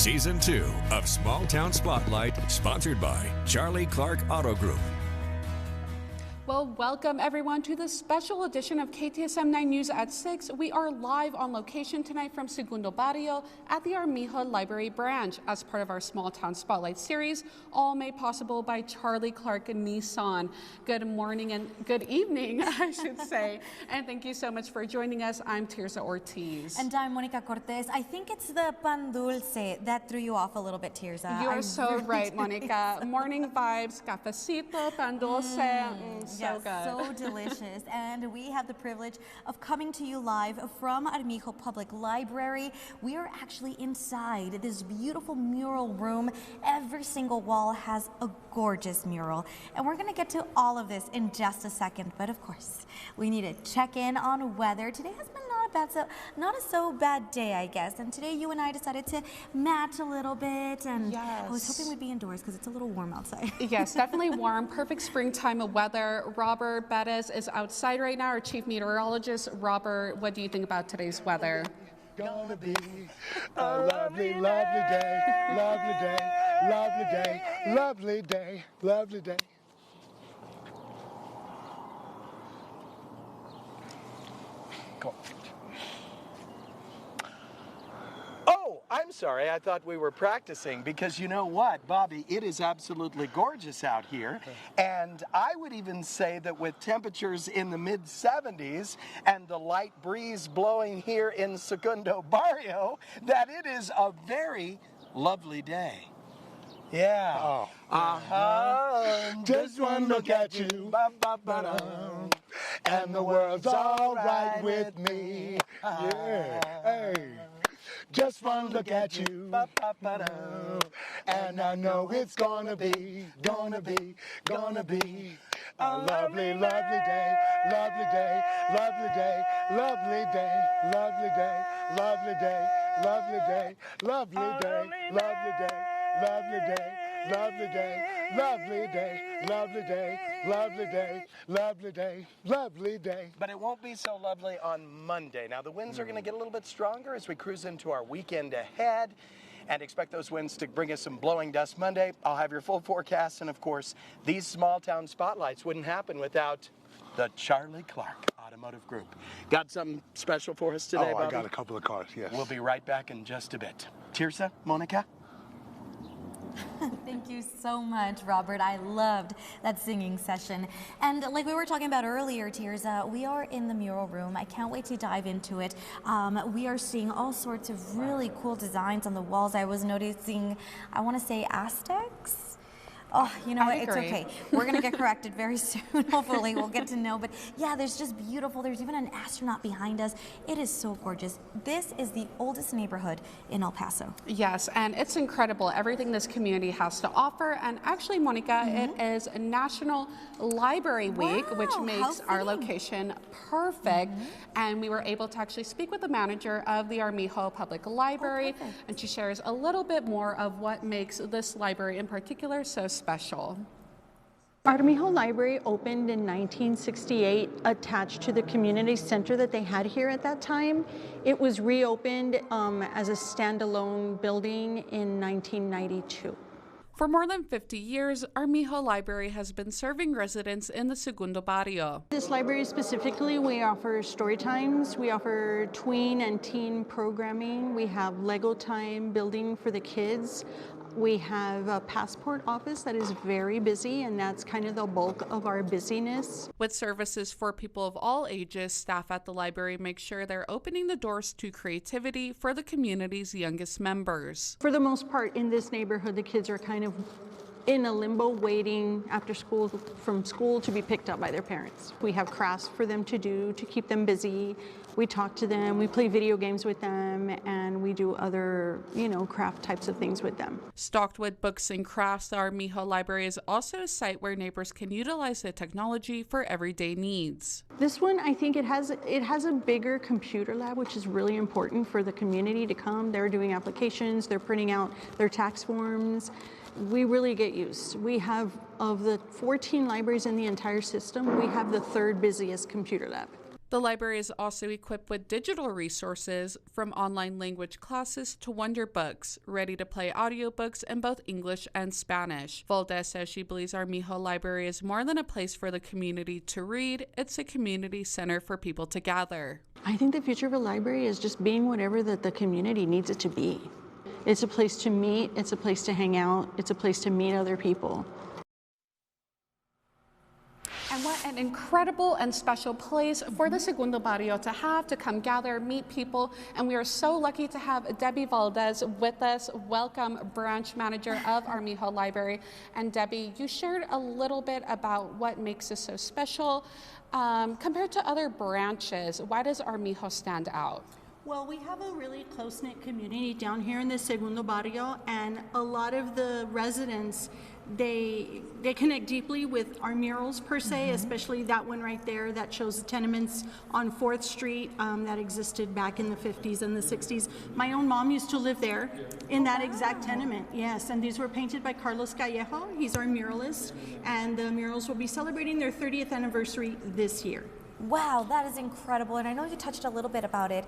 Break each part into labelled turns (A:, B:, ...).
A: Season 2 of Small Town Spotlight, sponsored by Charlie Clark Auto Group.
B: Well, welcome everyone to the special edition of KTSM 9 News at 6. We are live on location tonight from Segundo Barrio at the Armijo Library branch as part of our Small Town Spotlight series, all made possible by Charlie Clark Nissan. Good morning and good evening, I should say. And thank you so much for joining us. I'm Tirza Ortiz.
C: And I'm Monica Cortez. I think it's the pan dulce that threw you off a little bit, Tirza.
B: You are so right, Monica. Morning vibes, cafecito, pan dulce. So good.
C: So delicious. And we have the privilege of coming to you live from Armijo Public Library. We are actually inside this beautiful mural room. Every single wall has a gorgeous mural. And we're going to get to all of this in just a second. But of course, we need to check in on weather. Today has been not a so bad day, I guess. And today you and I decided to match a little bit. And I was hoping we'd be indoors because it's a little warm outside.
B: Yes, definitely warm. Perfect springtime of weather. Robert Bettis is outside right now, our chief meteorologist. Robert, what do you think about today's weather?
D: Gonna be a lovely, lovely day, lovely day, lovely day, lovely day, lovely day. Go on. Oh, I'm sorry. I thought we were practicing because you know what, Bobby, it is absolutely gorgeous out here. And I would even say that with temperatures in the mid-70s and the light breeze blowing here in Segundo Barrio, that it is a very lovely day. Yeah. Oh. Just one look at you. And the world's all right with me. Yeah. Hey. Just one look at you, and I know it's gonna be a lovely, lovely day, lovely day, lovely day, lovely day, lovely day, lovely day, lovely day, lovely day, lovely day, lovely day, lovely day, lovely day, lovely day, lovely day, lovely day, lovely day. But it won't be so lovely on Monday. Now the winds are going to get a little bit stronger as we cruise into our weekend ahead, and expect those winds to bring us some blowing dust Monday. I'll have your full forecast, and of course, these small town spotlights wouldn't happen without the Charlie Clark Automotive Group. Got something special for us today, Bobby?
E: I got a couple of cars, yes.
D: We'll be right back in just a bit. Tirza, Monica?
C: Thank you so much, Robert. I loved that singing session. And like we were talking about earlier, Tirza, we are in the mural room. I can't wait to dive into it. We are seeing all sorts of really cool designs on the walls. I was noticing, I want to say Aztecs. Oh, you know what? It's okay. We're going to get corrected very soon. Hopefully, we'll get to know. But yeah, there's just beautiful. There's even an astronaut behind us. It is so gorgeous. This is the oldest neighborhood in El Paso.
B: Yes, and it's incredible everything this community has to offer. And actually, Monica, it is National Library Week, which makes our location perfect. And we were able to actually speak with the manager of the Armijo Public Library, and she shares a little bit more of what makes this library in particular so special.
F: Armijo Library opened in 1968, attached to the community center that they had here at that time. It was reopened as a standalone building in 1992.
B: For more than 50 years, Armijo Library has been serving residents in the Segundo Barrio.
F: This library specifically, we offer story times, we offer tween and teen programming, we have Lego time building for the kids. We have a passport office that is very busy, and that's kind of the bulk of our busyness.
B: With services for people of all ages, staff at the library make sure they're opening the doors to creativity for the community's youngest members.
F: For the most part, in this neighborhood, the kids are kind of in a limbo waiting after school, from school to be picked up by their parents. We have crafts for them to do to keep them busy. We talk to them, we play video games with them, and we do other, craft types of things with them.
B: Stocked with books and crafts, the Armijo Library is also a site where neighbors can utilize the technology for everyday needs.
F: This one, I think it has a bigger computer lab, which is really important for the community to come. They're doing applications, they're printing out their tax forms. We really get used. We have, of the 14 libraries in the entire system, we have the third busiest computer lab.
B: The library is also equipped with digital resources from online language classes to Wonder Books, ready-to-play audiobooks in both English and Spanish. Valdez says she believes Armijo Library is more than a place for the community to read. It's a community center for people to gather.
F: I think the future of a library is just being whatever that the community needs it to be. It's a place to meet, it's a place to hang out, it's a place to meet other people.
B: And what an incredible and special place for the Segundo Barrio to come gather, meet people. And we are so lucky to have Debbie Valdez with us. Welcome, branch manager of Armijo Library. And Debbie, you shared a little bit about what makes this so special. Compared to other branches, why does Armijo stand out?
F: Well, we have a really close-knit community down here in the Segundo Barrio, and a lot of the residents, they connect deeply with our murals per se, especially that one right there that shows the tenements on 4th Street that existed back in the 50s and the 60s. My own mom used to live there in that exact tenement, yes, and these were painted by Carlos Callejo. He's our muralist, and the murals will be celebrating their 30th anniversary this year.
C: Wow, that is incredible, and I know you touched a little bit about it.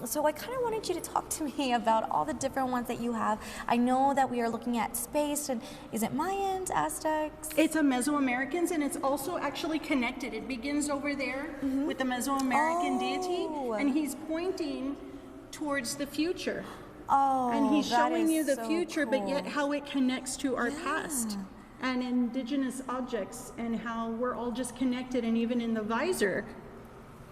C: So I kind of wanted you to talk to me about all the different ones that you have. I know that we are looking at space, and is it Mayans, Aztecs?
F: It's a Mesoamericans, and it's also actually connected. It begins over there with the Mesoamerican deity, and he's pointing towards the future.
C: Oh,
F: and he's showing you the
C: so
F: future,
C: cool.
F: But yet how it connects to our past and indigenous objects, and how we're all just connected. And even in the visor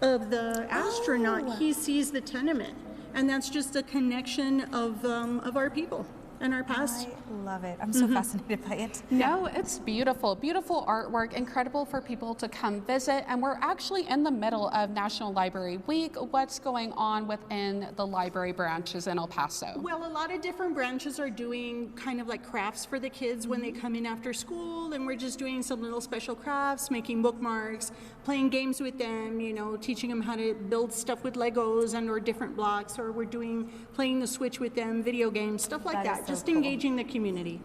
F: of the astronaut, he sees the tenement, and that's just a connection of our people and our past.
C: I love it. I'm so fascinated by it.
B: No, it's beautiful, beautiful artwork, incredible for people to come visit. And we're actually in the middle of National Library Week. What's going on within the library branches in El Paso?
F: Well, a lot of different branches are doing kind of like crafts for the kids when they come in after school, and we're just doing some little special crafts, making bookmarks, playing games with them, you know, teaching them how to build stuff with Legos and or different blocks, or we're playing the Switch with them, video games, stuff like that. Just engaging the community.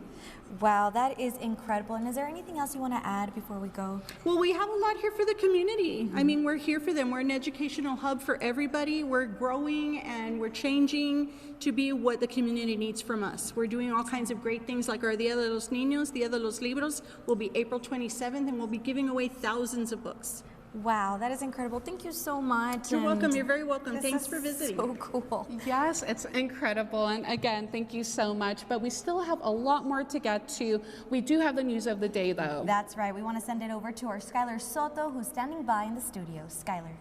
C: Wow, that is incredible. And is there anything else you want to add before we go?
F: Well, we have a lot here for the community. I mean, we're here for them. We're an educational hub for everybody. We're growing and we're changing to be what the community needs from us. We're doing all kinds of great things, like our Dia de los Niños, Dia de los Libros will be April 27th, and we'll be giving away thousands of books.
C: Wow, that is incredible. Thank you so much.
F: You're welcome. You're very welcome. Thanks for visiting.
C: So cool.
B: Yes, it's incredible. And again, thank you so much. But we still have a lot more to get to. We do have the news of the day, though.
C: That's right. We want to send it over to our Skylar Soto, who's standing by in the studio. Skylar.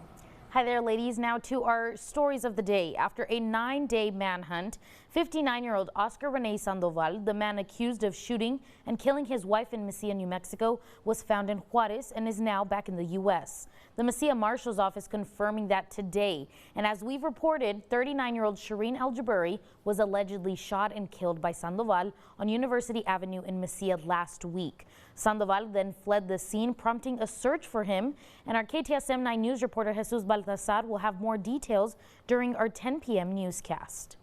E: Hi there, ladies. Now to our stories of the day. After a 9-day manhunt, 59-year-old Oscar Rene Sandoval, the man accused of shooting and killing his wife in Mesilla, New Mexico, was found in Juarez and is now back in the U.S. The Mesilla Marshal's Office confirming that today. And as we've reported, 39-year-old Shireen Al-Jabari was allegedly shot and killed by Sandoval on University Avenue in Mesilla last week. Sandoval then fled the scene, prompting a search for him. And our KTSM 9 News reporter Jesus Baltazar will have more details during our 10 p.m. newscast.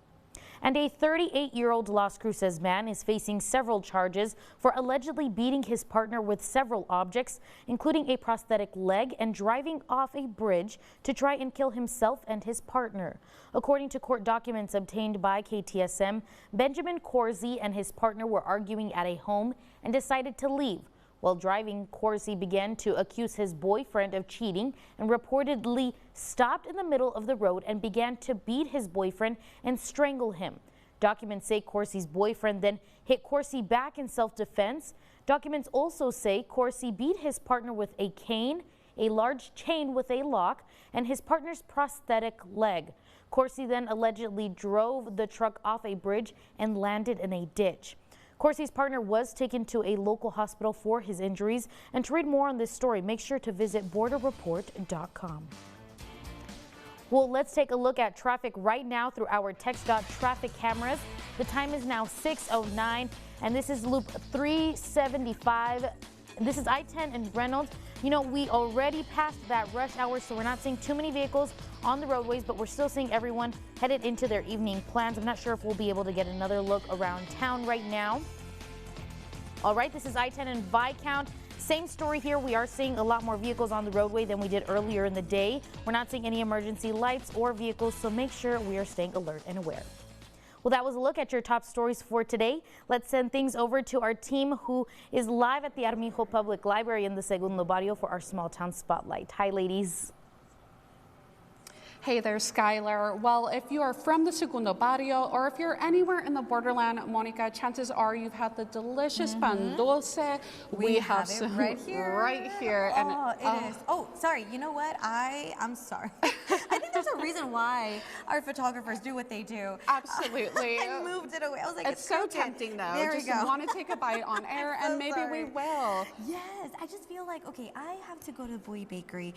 E: And a 38-year-old Las Cruces man is facing several charges for allegedly beating his partner with several objects, including a prosthetic leg, and driving off a bridge to try and kill himself and his partner. According to court documents obtained by KTSM, Benjamin Corsi and his partner were arguing at a home and decided to leave. While driving, Corsi began to accuse his boyfriend of cheating and reportedly stopped in the middle of the road and began to beat his boyfriend and strangle him. Documents say Corsi's boyfriend then hit Corsi back in self-defense. Documents also say Corsi beat his partner with a cane, a large chain with a lock, and his partner's prosthetic leg. Corsi then allegedly drove the truck off a bridge and landed in a ditch. Corsi's partner was taken to a local hospital for his injuries. And to read more on this story, make sure to visit borderreport.com. Well, let's take a look at traffic right now through our TxDOT cameras. The time is now 6:09, and this is loop 375. This is I-10 and Reynolds. You know, we already passed that rush hour, so we're not seeing too many vehicles on the roadways, but we're still seeing everyone headed into their evening plans. I'm not sure if we'll be able to get another look around town right now. All right, this is I-10 and Viscount. Same story here. We are seeing a lot more vehicles on the roadway than we did earlier in the day. We're not seeing any emergency lights or vehicles, so make sure we are staying alert and aware. Well, that was a look at your top stories for today. Let's send things over to our team who is live at the Armijo Public Library in the Segundo Barrio for our small town spotlight. Hi, ladies.
B: Hey there, Skylar. Well, if you are from the Segundo Barrio or if you're anywhere in the borderland, Monica, chances are you've had the delicious pan dulce.
C: We have it
B: some
C: right here.
B: Right here.
C: Oh, it is. Oh, sorry. You know what? I'm sorry. I think there's a reason why our photographers do what they do.
B: Absolutely.
C: I moved it away. I was like,
B: it's so
C: crooked.
B: tempting, though.
C: There
B: Just
C: we go.
B: want to take a bite on air, and maybe we will.
C: Yes, I just feel like, okay, I have to go to the Bowie Bakery.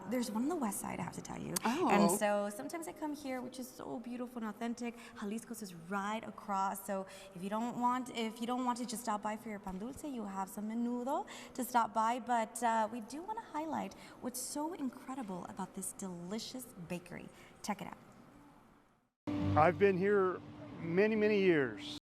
C: There's one on the west side, I have to tell you.
B: Oh.
C: And so sometimes I come here, which is so beautiful and authentic. Jalisco's is right across. So if you don't want to just stop by for your pan dulce, you have some menudo to stop by. But we do want to highlight what's so incredible about this delicious bakery. Check it out.
D: I've been here many, many years.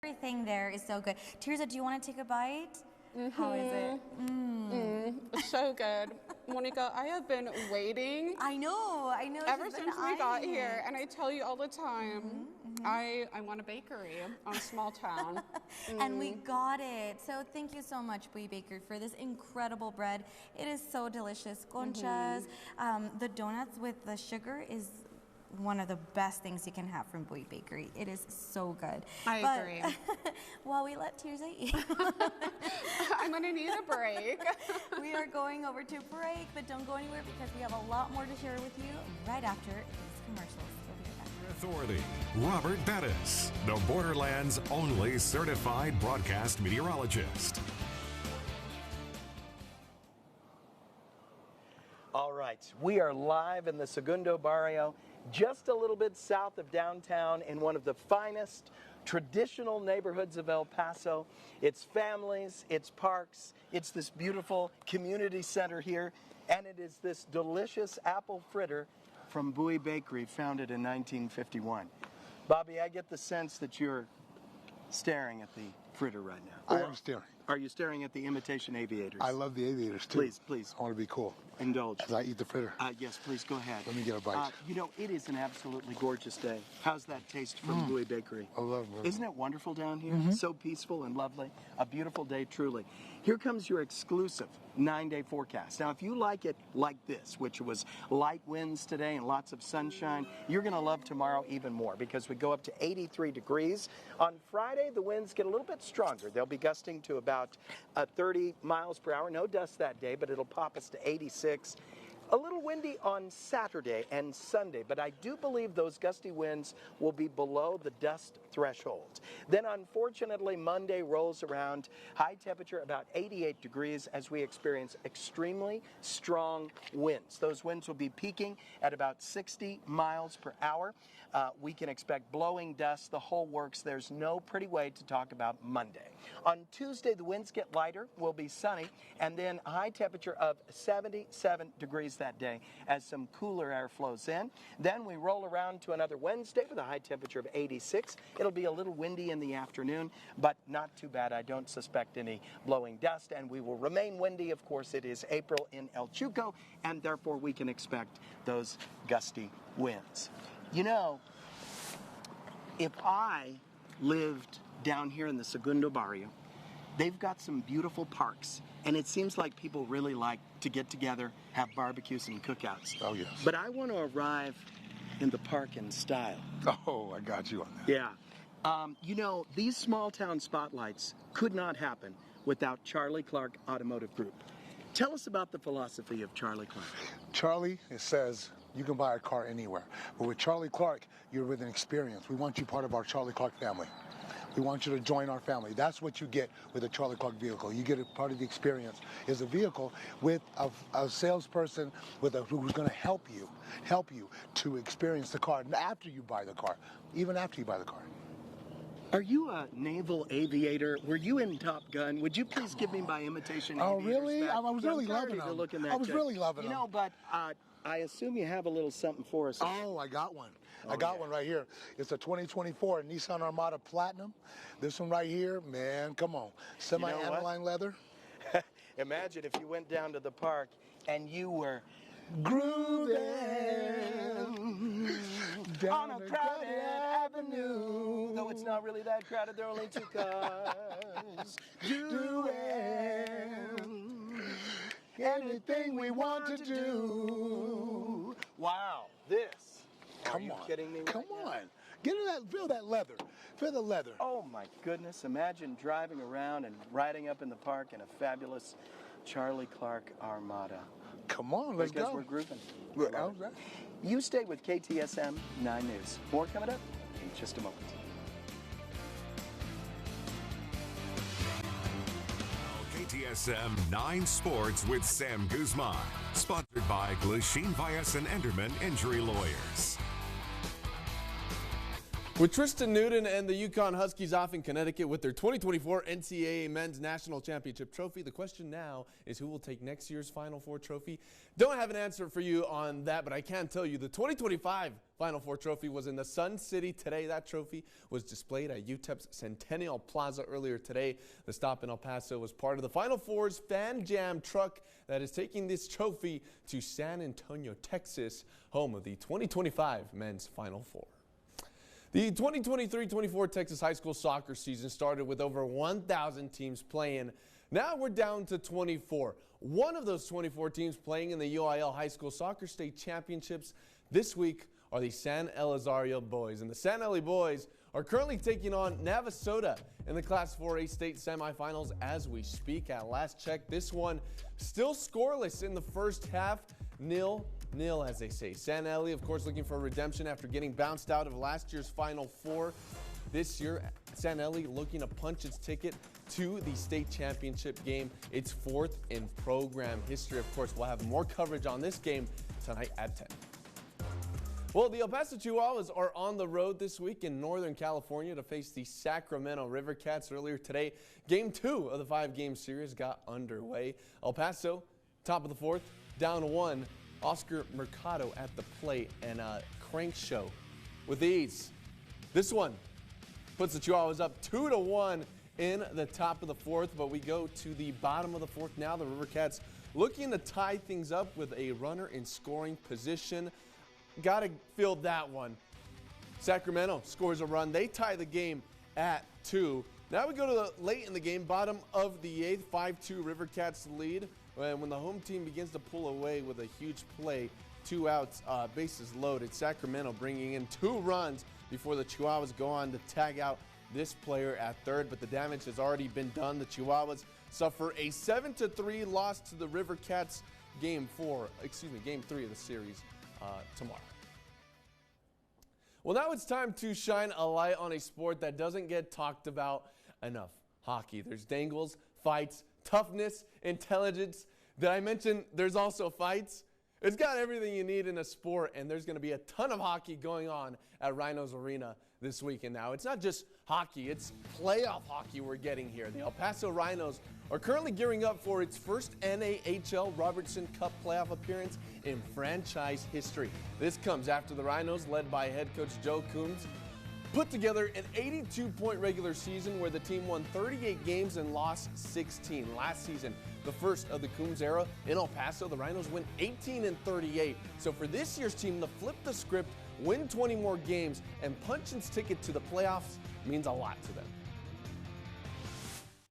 C: Everything there is so good. Tirza, do you want to take a bite? How is it?
B: So good. Monica, I have been waiting.
C: I know.
B: Ever since we got here, and I tell you all the time, I want a bakery on Small Town.
C: And we got it. So thank you so much, Bowie Bakery, for this incredible bread. It is so delicious. Conchas, the donuts with the sugar is one of the best things you can have from Bowie Bakery. It is so good.
B: I agree.
C: While we let Tirza eat,
B: I'm gonna need a break.
C: we are going over to break, but don't go anywhere because we have a lot more to share with you right after these commercials. We'll be right back.
A: Authority, Robert Bettis, the Borderlands' only certified broadcast meteorologist.
G: All right, we are live in the Segundo Barrio, just a little bit south of downtown in one of the finest traditional neighborhoods of El Paso. It's families, it's parks, it's this beautiful community center here, and it is this delicious apple fritter from Bowie Bakery, founded in 1951. Bobby, I get the sense that you're staring at the fritter right now.
D: I am staring.
G: Are you staring at the imitation aviators?
D: I love the aviators too.
G: Please, please.
D: I want to be cool.
G: Indulge.
D: As I eat the fritter.
G: Yes, please go ahead.
D: Let me get a bite.
G: You know, it is an absolutely gorgeous day. How's that taste from Bowie Bakery?
D: I love it.
G: Isn't it wonderful down here? So peaceful and lovely. A beautiful day, truly. Here comes your exclusive 9-day forecast. Now, if you like it like this, which was light winds today and lots of sunshine, you're going to love tomorrow even more because we go up to 83 degrees. On Friday, the winds get a little bit stronger. They'll be gusting to about 30 miles per hour. No dust that day, but it'll pop us to 86. A little windy on Saturday and Sunday, but I do believe those gusty winds will be below the dust threshold. Then unfortunately, Monday rolls around, high temperature about 88 degrees as we experience extremely strong winds. Those winds will be peaking at about 60 miles per hour. We can expect blowing dust, the whole works. There's no pretty way to talk about Monday. On Tuesday, the winds get lighter, will be sunny, and then a high temperature of 77 degrees that day as some cooler air flows in. Then we roll around to another Wednesday with a high temperature of 86. It'll be a little windy in the afternoon, but not too bad. I don't suspect any blowing dust, and we will remain windy. Of course, it is April in El Chuco, and therefore we can expect those gusty winds. You know, if I lived down here in the Segundo Barrio, they've got some beautiful parks, and it seems like people really like to get together, have barbecues and cookouts.
D: Oh, yes.
G: But I want to arrive in the park in style.
D: Oh, I got you on that.
G: Yeah. You know, these small town spotlights could not happen without Charlie Clark Automotive Group. Tell us about the philosophy of Charlie Clark.
D: Charlie, it says you can buy a car anywhere. But with Charlie Clark, you're with an experience. We want you part of our Charlie Clark family. We want you to join our family. That's what you get with a Charlie Clark vehicle. You get a part of the experience is a vehicle with a salesperson who's going to help you to experience the car after you buy the car, even after you buy the car.
G: Are you a naval aviator? Were you in Top Gun? Would you please give me my imitation?
D: Oh,
G: aviator
D: really?
G: spec?
D: I was
G: Yeah,
D: really
G: I'm
D: loving
G: tired of
D: them.
G: looking at
D: I was
G: you.
D: really loving them.
G: You know, but I assume you have a little something for us.
D: Oh, I got one. I got one right here. It's a 2024 Nissan Armada Platinum. This one right here, man, come on. Semi-aniline leather.
G: Imagine if you went down to the park and you were
D: Grooving
G: on a crowded avenue. Though it's not really that crowded, there are only 2 cars. Doing
D: anything we want to do.
G: Wow, this.
D: Come
G: Are you
D: on.
G: kidding me?
D: Come
G: right now?
D: on. Get in that, feel that leather. Feel the leather.
G: Oh my goodness, imagine driving around and riding up in the park in a fabulous Charlie Clark Armada.
D: Come on, let's
G: Because
D: go.
G: we're grooving.
D: Look,
G: I love
D: how's
G: it.
D: that?
G: You stay with KTSM 9 News. More coming up in just a moment.
A: KTSM 9 Sports with Sam Guzman. Sponsored by Glushine Vyas and Enderman Injury Lawyers.
H: With Tristan Newton and the Yukon Huskies off in Connecticut with their 2024 NCAA Men's National Championship trophy, the question now is who will take next year's Final Four trophy? Don't have an answer for you on that, but I can tell you the 2025 Final Four trophy was in the Sun City today. That trophy was displayed at UTEP's Centennial Plaza earlier today. The stop in El Paso was part of the Final Four's Fan Jam truck that is taking this trophy to San Antonio, Texas, home of the 2025 Men's Final Four. The 2023-24 Texas high school soccer season started with over 1,000 teams playing. Now we're down to 24. One of those 24 teams playing in the UIL High School Soccer State Championships this week are the San Elizario boys. And the San Eli boys are currently taking on Navasota in the Class 4A state semifinals as we speak. At last check, this one still scoreless in the first half, 0-0 as they say. San Eli, of course, looking for redemption after getting bounced out of last year's Final Four. This year, San Eli looking to punch its ticket to the state championship game. It's 4th in program history. Of course, we'll have more coverage on this game tonight at 10. Well, the El Paso Chihuahuas are on the road this week in Northern California to face the Sacramento River Cats earlier today. Game 2 of the 5-game series got underway. El Paso, top of the 4th, down 1. Oscar Mercado at the plate and a crank show with ease. This one puts the Chihuahuas up 2-1 in the top of the 4th, but we go to the bottom of the 4th now. The River Cats looking to tie things up with a runner in scoring position. Gotta field that one. Sacramento scores a run. They tie the game at 2. Now we go to the late in the game, bottom of the 8th, 5-2 River Cats lead. And when the home team begins to pull away with a huge play, 2 outs, bases loaded, Sacramento bringing in 2 runs before the Chihuahuas go on to tag out this player at third, but the damage has already been done. The Chihuahuas suffer a 7-3 loss to the River Cats game 3 of the series tomorrow. Well, now it's time to shine a light on a sport that doesn't get talked about enough. Hockey. There's dangles, fights, toughness, intelligence. Did I mention there's also fights? It's got everything you need in a sport, and there's going to be a ton of hockey going on at Rhinos Arena this weekend. Now, it's not just hockey, it's playoff hockey we're getting here. The El Paso Rhinos are currently gearing up for its first NAHL Robertson Cup playoff appearance in franchise history. This comes after the Rhinos, led by head coach Joe Coombs, put together an 82-point regular season where the team won 38 games and lost 16. Last season, the first of the Coombs era in El Paso, the Rhinos went 18-38. So for this year's team to flip the script, win 20 more games, and punch its ticket to the playoffs means a lot to them.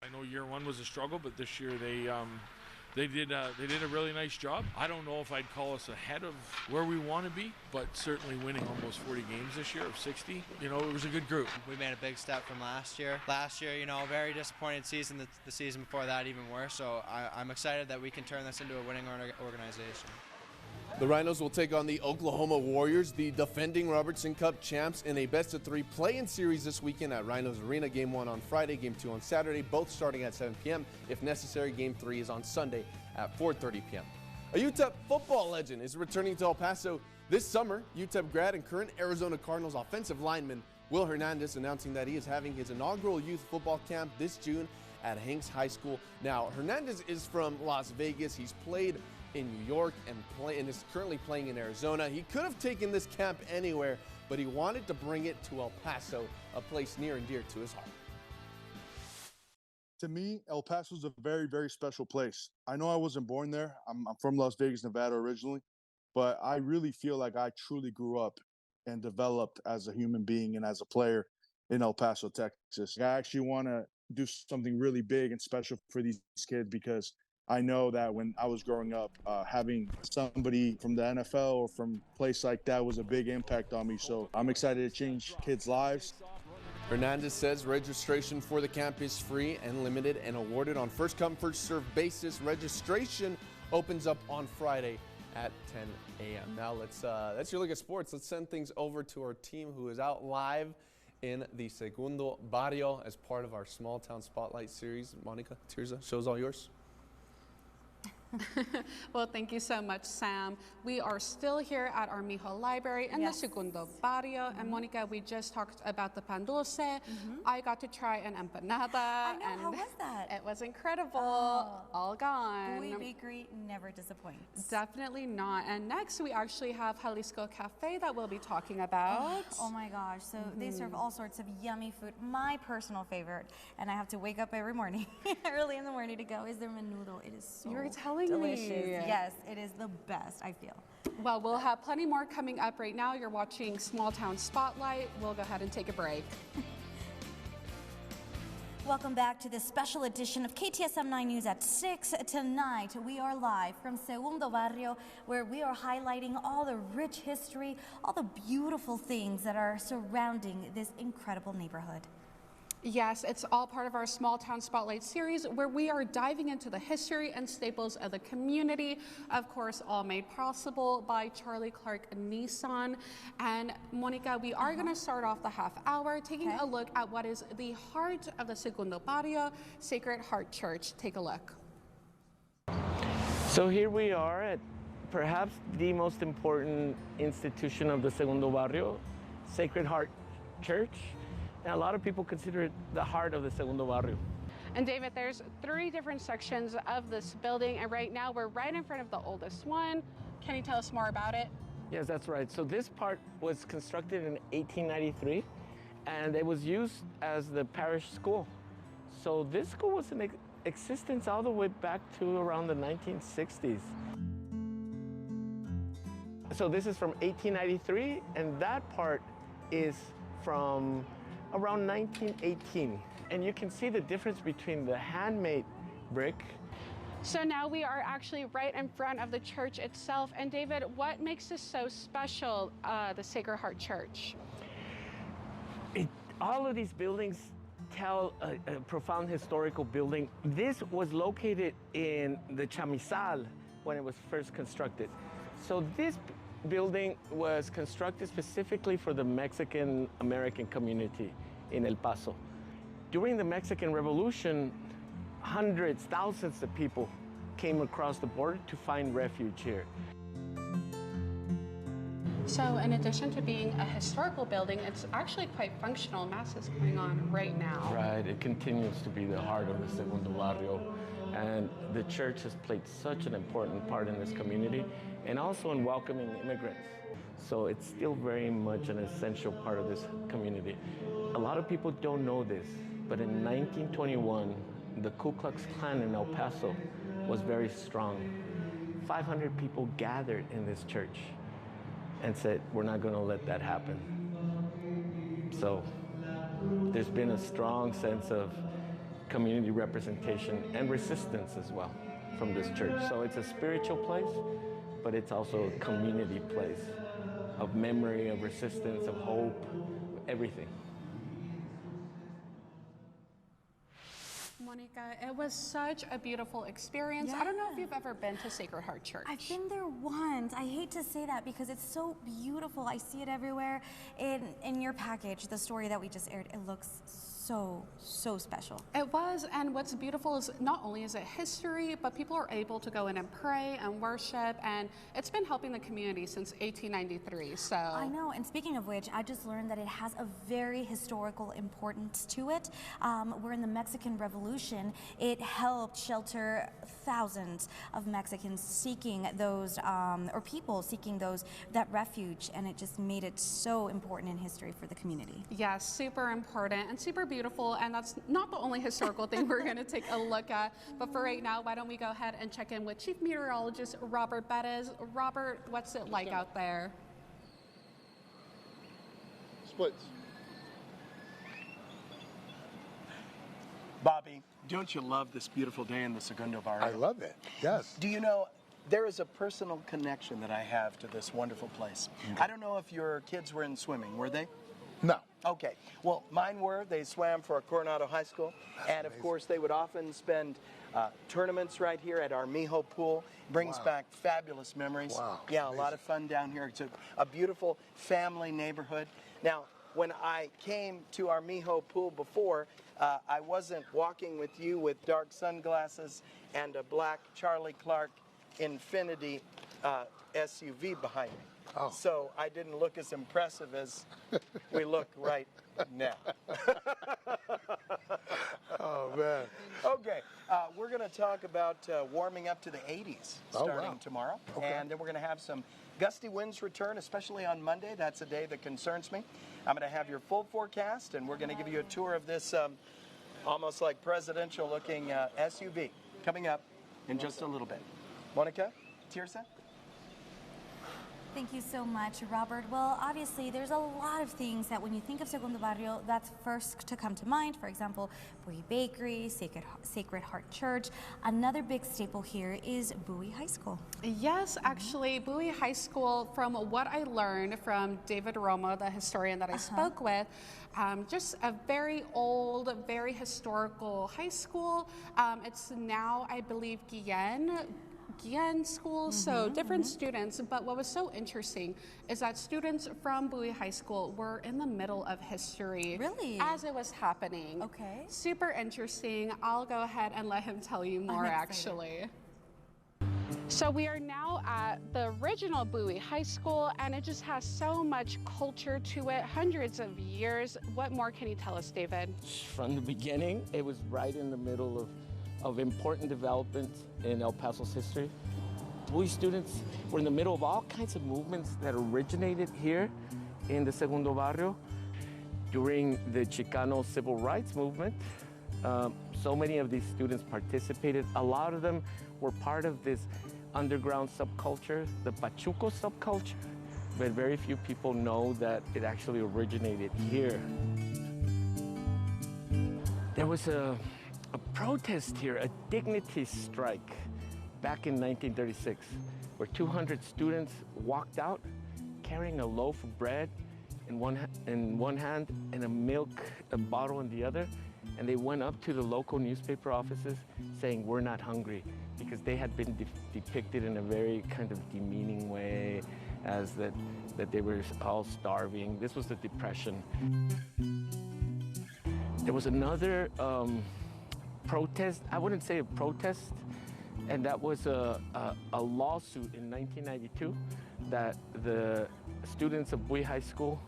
I: I know Year one was a struggle, but this year they did a really nice job. I don't know if I'd call us ahead of where we want to be, but certainly winning almost 40 games this year of 60, you know, it was a good group.
J: We made a big step from last year. Last year, you know, very disappointed season. The season before that even worse. So I'm excited that we can turn this into a winning organization.
H: The Rhinos will take on the Oklahoma Warriors, the defending Robertson Cup champs, in a best-of-3 play-in series this weekend at Rhinos Arena. Game 1 on Friday, Game 2 on Saturday, both starting at 7 p.m. If necessary, Game 3 is on Sunday at 4:30 p.m. A UTEP football legend is returning to El Paso this summer. UTEP grad and current Arizona Cardinals offensive lineman Will Hernandez announcing that he is having his inaugural youth football camp this June at Hanks High School. Now, Hernandez is from Las Vegas. He's played in New York and is currently playing in Arizona. He could have taken this camp anywhere, but he wanted to bring it to El Paso, a place near and dear to his heart.
K: To me, El Paso is a very, very special place. I know I wasn't born there. I'm from Las Vegas, Nevada originally, but I really feel like I truly grew up and developed as a human being and as a player in El Paso, Texas. I actually want to do something really big and special for these kids because I know that when I was growing up, having somebody from the NFL or from a place like that was a big impact on me. So I'm excited to change kids' lives.
H: Hernandez says registration for the camp is free and limited and awarded on first-come, first-served basis. Registration opens up on Friday at 10 a.m. Now that's your look at sports. Let's send things over to our team who is out live in the Segundo Barrio as part of our Small Town Spotlight series. Monica, Tirza, show's all yours.
B: Well, thank you so much, Sam. We are still here at Armijo Library in the Segundo Barrio. And Monica, we just talked about the pan dulce. I got to try an empanada.
C: I know,
B: and
C: how was that?
B: It was incredible. All gone.
C: Bowie Bakery never disappoints.
B: Definitely not. And next, we actually have Jalisco Cafe that we'll be talking about.
C: Oh my gosh. So they serve all sorts of yummy food. My personal favorite, and I have to wake up every morning, early in the morning to go, is their menudo. It is so
B: You were telling
C: delicious.
B: me.
C: Yes, it is the best, I feel.
B: Well, we'll have plenty more coming up right now. You're watching Small Town Spotlight. We'll go ahead and take a break.
C: Welcome back to this special edition of KTSM 9 News at 6 tonight. We are live from Segundo Barrio, where we are highlighting all the rich history, all the beautiful things that are surrounding this incredible neighborhood.
B: Yes, it's all part of our Small Town Spotlight series where we are diving into the history and staples of the community. Of course, all made possible by Charlie Clark Nissan. And Monica, we are going to start off the half hour taking a look at what is the heart of the Segundo Barrio, Sacred Heart Church. Take a look.
L: So here we are at perhaps the most important institution of the Segundo Barrio, Sacred Heart Church. And a lot of people consider it the heart of the Segundo Barrio.
B: And David, there's 3 different sections of this building, and right now we're right in front of the oldest one. Can you tell us more about it?
L: Yes, that's right. So this part was constructed in 1893, and it was used as the parish school. So this school was in existence all the way back to around the 1960s. So this is from 1893, and that part is from around 1918. And you can see the difference between the handmade brick.
B: So now we are actually right in front of the church itself. And David, what makes this so special, the Sacred Heart Church?
L: All of these buildings tell a profound historical building. This was located in the Chamizal when it was first constructed. So this building was constructed specifically for the Mexican-American community in El Paso. During the Mexican Revolution, hundreds, thousands of people came across the border to find refuge here.
B: So in addition to being a historical building, it's actually quite functional. Mass is going on right now.
L: Right, it continues to be the heart of the Segundo Barrio. And the church has played such an important part in this community and also in welcoming immigrants. So it's still very much an essential part of this community. A lot of people don't know this, but in 1921, the Ku Klux Klan in El Paso was very strong. 500 people gathered in this church and said, we're not going to let that happen. So there's been a strong sense of community representation and resistance as well from this church. So it's a spiritual place, but it's also a community place of memory, of resistance, of hope, everything.
B: Monica, it was such a beautiful experience. I don't know if you've ever been to Sacred Heart Church.
C: I've been there once. I hate to say that because it's so beautiful. I see it everywhere. In your package, the story that we just aired, it looks so special.
B: It was, and what's beautiful is not only is it history, but people are able to go in and pray and worship, and it's been helping the community since 1893, so.
C: I know, and speaking of which, I just learned that it has a very historical importance to it. We're in the Mexican Revolution. It helped shelter thousands of Mexicans seeking those, or people seeking that refuge, and it just made it so important in history for the community.
B: Yeah, super important and super beautiful, and that's not the only historical thing we're going to take a look at. But for right now, why don't we go ahead and check in with Chief Meteorologist Robert Bettis. Robert, what's it like out there?
D: Splits.
G: Bobby, don't you love this beautiful day in the Segundo Barrio?
D: I love it, yes.
G: Do you know, there is a personal connection that I have to this wonderful place. I don't know if your kids were in swimming, were they?
D: No.
G: Okay. Well, mine were. They swam for Coronado High School. And, of course, they would often spend tournaments right here at Armijo Pool. Brings back fabulous memories.
D: Wow.
G: Yeah, a lot of fun down here. It's a beautiful family neighborhood. Now, when I came to Armijo Pool before, I wasn't walking with you with dark sunglasses and a black Charlie Clark Infiniti SUV behind me.
D: Oh.
G: So I didn't look as impressive as we look right now.
D: Oh, man.
G: Okay, we're going to talk about warming up to the 80s starting tomorrow.
D: Okay.
G: And then we're going to have some gusty winds return, especially on Monday. That's a day that concerns me. I'm going to have your full forecast, and we're going to give you a tour of this almost like presidential-looking SUV coming up in just a little bit. Monica, Tirsa?
C: Thank you so much, Robert. Well, obviously, there's a lot of things that when you think of Segundo Barrio, that's first to come to mind. For example, Bowie Bakery, Sacred Heart Church. Another big staple here is Bowie High School.
B: Yes, actually, Bowie High School, from what I learned from David Romo, the historian that I spoke with, just a very old, very historical high school. It's now, I believe, Guillen School, so different students. But what was so interesting is that students from Bowie High School were in the middle of history as it was happening.
C: Okay.
B: Super interesting. I'll go ahead and let him tell you more, actually. So we are now at the original Bowie High School, and it just has so much culture to it, hundreds of years. What more can you tell us, David?
L: From the beginning, it was right in the middle of important developments in El Paso's history. Bowie students were in the middle of all kinds of movements that originated here in the Segundo Barrio. During the Chicano civil rights movement, so many of these students participated. A lot of them were part of this underground subculture, the Pachuco subculture, but very few people know that it actually originated here. There was a protest here, a dignity strike back in 1936, where 200 students walked out carrying a loaf of bread in one hand and a bottle in the other, and they went up to the local newspaper offices saying, "We're not hungry," because they had been depicted in a very kind of demeaning way, as that they were all starving. This was the Depression. There was another protest, I wouldn't say a protest, and that was a lawsuit in 1992 that the students of Bowie High School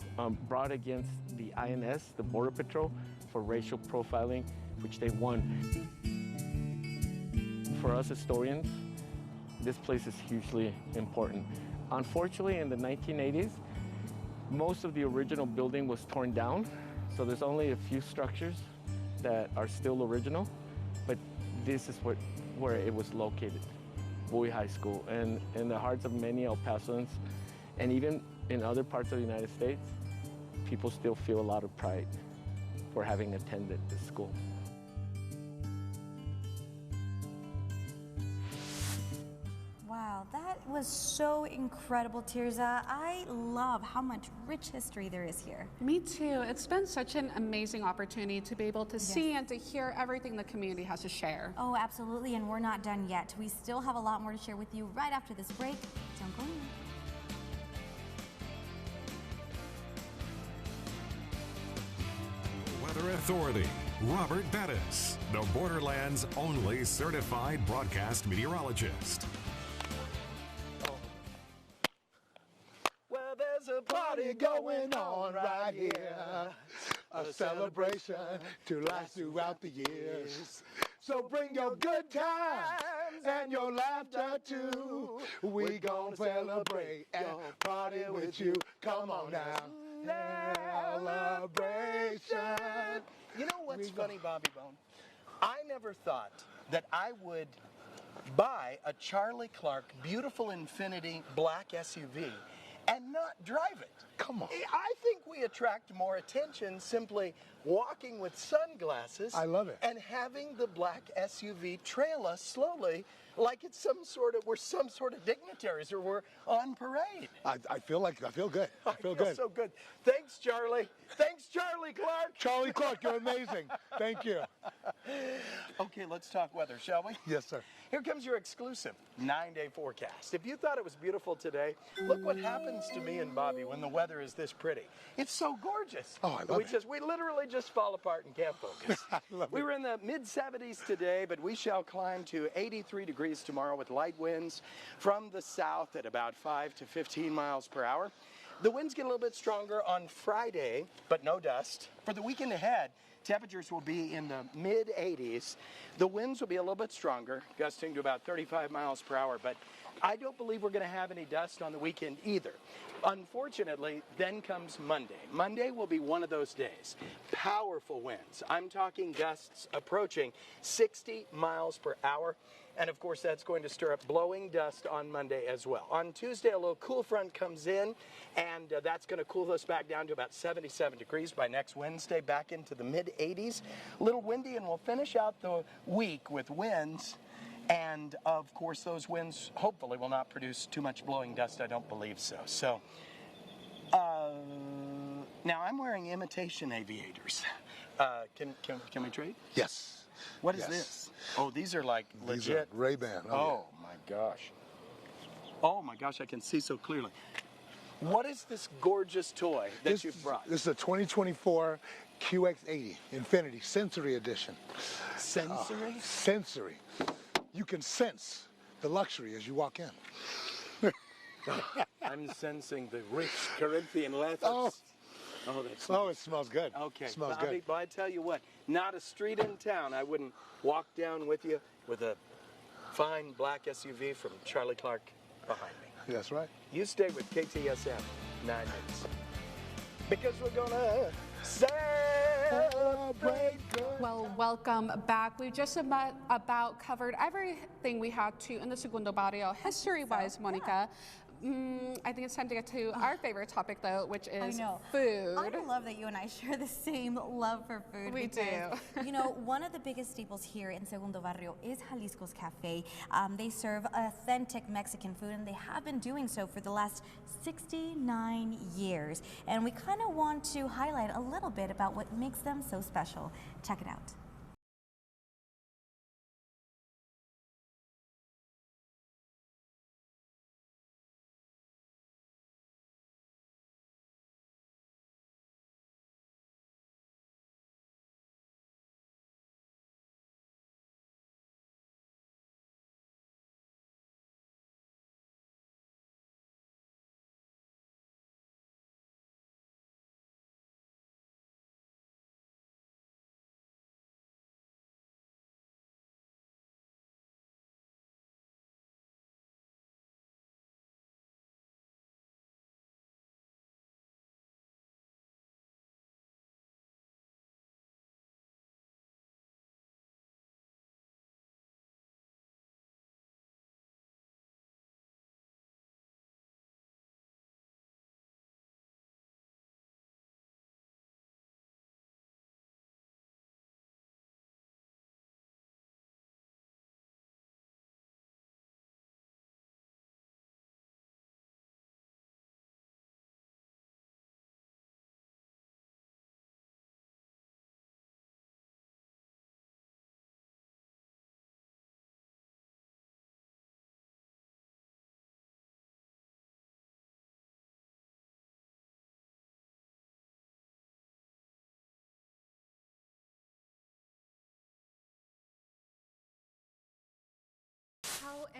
L: brought against the INS, the Border Patrol, for racial profiling, which they won. For us historians, this place is hugely important. Unfortunately, in the 1980s, most of the original building was torn down, so there's only a few structures that are still original, but this is where it was located, Bowie High School, and in the hearts of many El Pasoans, and even in other parts of the United States, people still feel a lot of pride for having attended this school.
C: was so incredible, Tirza. I love how much rich history there is here.
B: Me too. It's been such an amazing opportunity to be able to see and to hear everything the community has to share.
C: Oh, absolutely, and we're not done yet. We still have a lot more to share with you right after this break. Don't go anywhere.
A: Weather Authority, Robert Bettis, the Borderlands' only certified broadcast meteorologist.
G: Well, there's a party going on right here. A celebration to last throughout the years. So bring your good times and your laughter too. We gon' celebrate and party with you. Come on now. Celebration. You know what's funny, Bobby Bone? I never thought that I would buy a Charlie Clark beautiful Infiniti black SUV and not drive it. Come on. I think we attract more attention simply walking with sunglasses.
D: I love it.
G: And having the black SUV trail us slowly like it's we're some sort of dignitaries or we're on parade.
D: I feel good. I feel good.
G: So good. Thanks, Charlie. Thanks, Charlie Clark.
D: Charlie Clark, you're amazing. Thank you.
G: Okay, let's talk weather, shall we?
D: Yes, sir.
G: Here comes your exclusive 9-day forecast. If you thought it was beautiful today, look what happens to me and Bobby when the weather is this pretty. It's so gorgeous.
D: Oh, I love it.
G: We literally just fall apart and can't focus. We were in the mid-70s today, but we shall climb to 83 degrees tomorrow with light winds from the south at about 5 to 15 miles per hour. The winds get a little bit stronger on Friday, but no dust. For the weekend ahead, temperatures will be in the mid-80s. The winds will be a little bit stronger, gusting to about 35 miles per hour, but I don't believe we're going to have any dust on the weekend either. Unfortunately, then comes Monday. Monday will be one of those days. Powerful winds. I'm talking gusts approaching 60 miles per hour. And of course, that's going to stir up blowing dust on Monday as well. On Tuesday, a little cool front comes in, and that's going to cool us back down to about 77 degrees by next Wednesday, back into the mid-80s. A little windy, and we'll finish out the week with winds. And of course, those winds hopefully will not produce too much blowing dust. I don't believe so. So, now I'm wearing imitation aviators. Can we trade?
D: Yes.
G: What is this? Oh, these are like
D: These
G: legit.
D: are Ray-Ban.
G: Oh my gosh. Oh my gosh, I can see so clearly. What is this gorgeous toy that you've brought?
D: This is a 2024 QX80 Infiniti Sensory Edition.
G: Sensory?
D: Sensory. You can sense the luxury as you walk in.
G: I'm sensing the rich Corinthian leathers. Oh,
D: it smells good.
G: Okay,
D: Smells
G: Bobby,
D: good.
G: but I tell you what, not a street in town I wouldn't walk down with you with a fine black SUV from Charlie Clark behind me.
D: That's right.
G: You stay with KTSM 9 minutes. Because we're gonna celebrate good.
B: Well, welcome back. We just about covered everything we had to in the Segundo Barrio history-wise, Monica. I think it's time to get to our favorite topic, though, which is food.
C: I love that you and I share the same love for food.
B: We
C: because, you know, one of the biggest staples here in Segundo Barrio is Jalisco's Cafe. They serve authentic Mexican food, and they have been doing so for the last 69 years. And we kind of want to highlight a little bit about what makes them so special. Check it out.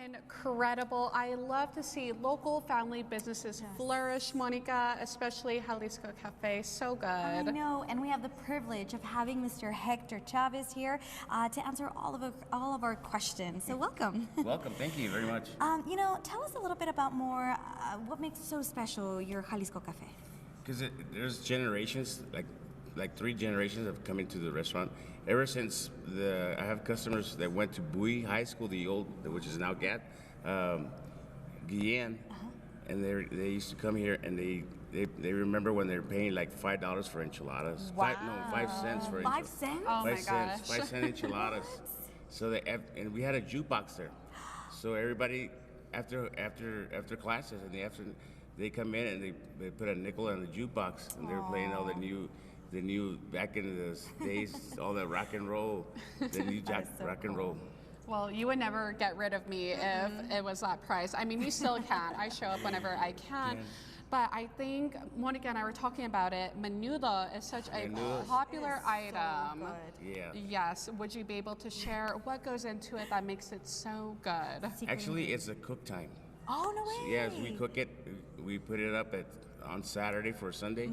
B: Incredible. I love to see local family businesses flourish, Monica, especially Jalisco Cafe. So good.
C: I know, and we have the privilege of having Mr. Hector Chavez here to answer all of our questions. So welcome.
M: Welcome. Thank you very much.
C: You know, tell us a little bit about more what makes so special your Jalisco Cafe.
M: Because there's generations, like 3 generations have come into the restaurant. Ever since I have customers that went to Bowie High School, the old, which is now GAT, Guillen, and they used to come here, and they remember when they were paying like $5 for enchiladas.
C: Wow.
M: 5 cents for
C: 5 cents?
B: Oh my
M: 5 cents,
B: gosh.
M: 5 cent enchiladas. So and we had a jukebox there. So everybody after classes in the afternoon, they come in and they put a nickel on the jukebox, and they were playing all the new back in the days, all that rock and roll, the new rock and roll.
B: Well, you would never get rid of me if it was that price. I mean, you still can. I show up whenever I can. But I think Monica and I were talking about it. Menudo is such a popular item.
C: So
M: Yeah.
B: Yes. Would you be able to share what goes into it that makes it so good?
M: Actually, it's a cook time.
C: Oh, no way.
M: Yes, we cook it. We put it up on Saturday for Sunday.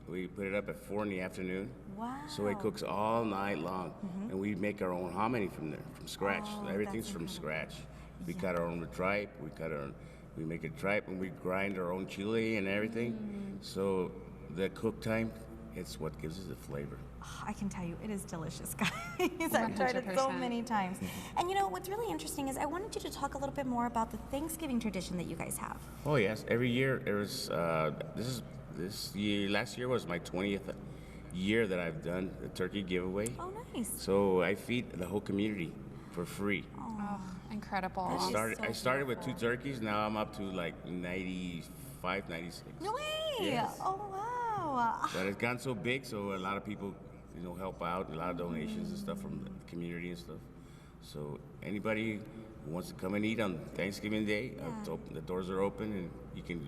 M: We put it up at 4 in the afternoon.
C: Wow.
M: So it cooks all night long, and we make our own hominy from scratch. Everything's from scratch. We cut our own tripe. We make a tripe, and we grind our own chili and everything. So the cook time, it's what gives us the flavor.
C: Oh, I can tell you, it is delicious, guys. I've tried it so many times. And you know, what's really interesting is I wanted you to talk a little bit more about the Thanksgiving tradition that you guys have.
M: Oh yes, every year there was. This year, last year was my 20th year that I've done the turkey giveaway.
C: Oh, nice.
M: So I feed the whole community for free.
B: Oh, incredible.
M: I started with 2 turkeys. Now I'm up to like 95, 96.
C: No way.
M: Yes.
C: Oh, wow.
M: But it's gotten so big, so a lot of people, help out. A lot of donations and stuff from the community and stuff. So anybody who wants to come and eat on Thanksgiving Day, the doors are open, and you can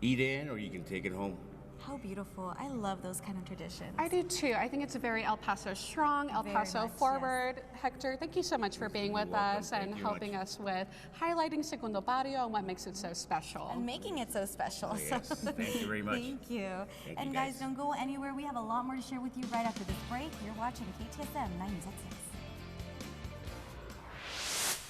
M: eat in or you can take it home.
C: How beautiful. I love those kind of traditions.
B: I do too. I think it's a very El Paso strong, El Paso forward. Hector, thank you so much for being with us and helping us with highlighting Segundo Barrio and what makes it so special.
C: And making it so special.
M: Oh, yes. Thank you very much.
C: Thank you.
M: Thank
C: and
M: you,
C: guys, don't go anywhere. We have a lot more to share with you right after this break. You're watching KTSM 9 News at 6.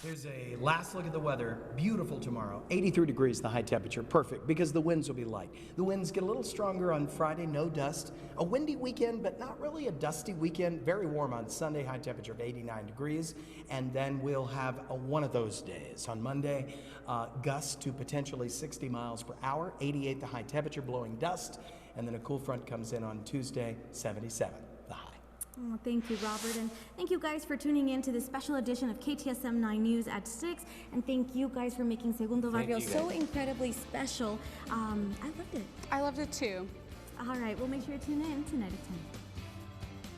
N: Here's a last look at the weather. Beautiful tomorrow. 83 degrees, the high temperature. Perfect, because the winds will be light. The winds get a little stronger on Friday, no dust. A windy weekend, but not really a dusty weekend. Very warm on Sunday, high temperature of 89 degrees. And then we'll have one of those days. On Monday, gusts to potentially 60 miles per hour. 88 the high temperature, blowing dust. And then a cool front comes in on Tuesday, 77 the high.
C: Oh, thank you, Robert, and thank you guys for tuning in to this special edition of KTSM 9 News at 6, and thank you guys for making Segundo Barrio so incredibly special. I loved it.
B: I loved it too.
C: All right, we'll make sure to tune in tonight at 10.